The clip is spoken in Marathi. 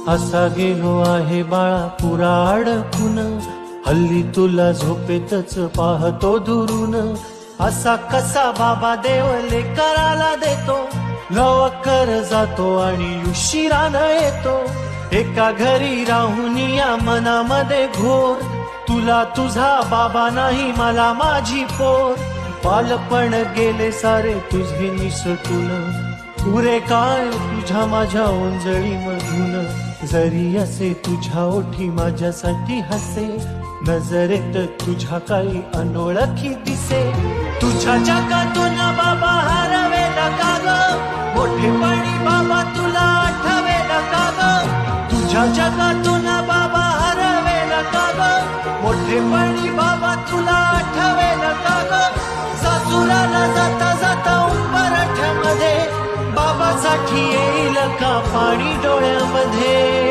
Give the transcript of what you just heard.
असा गेलो आहे बाळा पुरा अडकून, हल्ली तुला झोपेतच पाहतो दुरून. असा कसा बाबा देव लेकराला देतो, लवकर जातो आणि उशिरानं येतो. एका घरी राहून या मनामध्ये घोर, तुला तुझा बाबा नाही मला माझी पोर. बालपण गेले सारे तुझे निसटून, पुरे काय तुझ्या माझ्या ओंजळी मधून. जरी असे तुझ्या ओठी माझ्यासाठी हसे, नजरेत तुझ्या काही अनोळखी दिसे. तुझ्या जगातून बाबा हरवेला का ग, मोठेपणी बाबा तुला आठवेला का ग. तुझ्या जगातून बाबा हरवेला का ग, मोठेपणी बाबा तुला आठवेला का ग. सासुराला जाता जाता उंबरठ्यामध्ये, बाबासाठी येईल का पाणी डोळ्यामध्ये.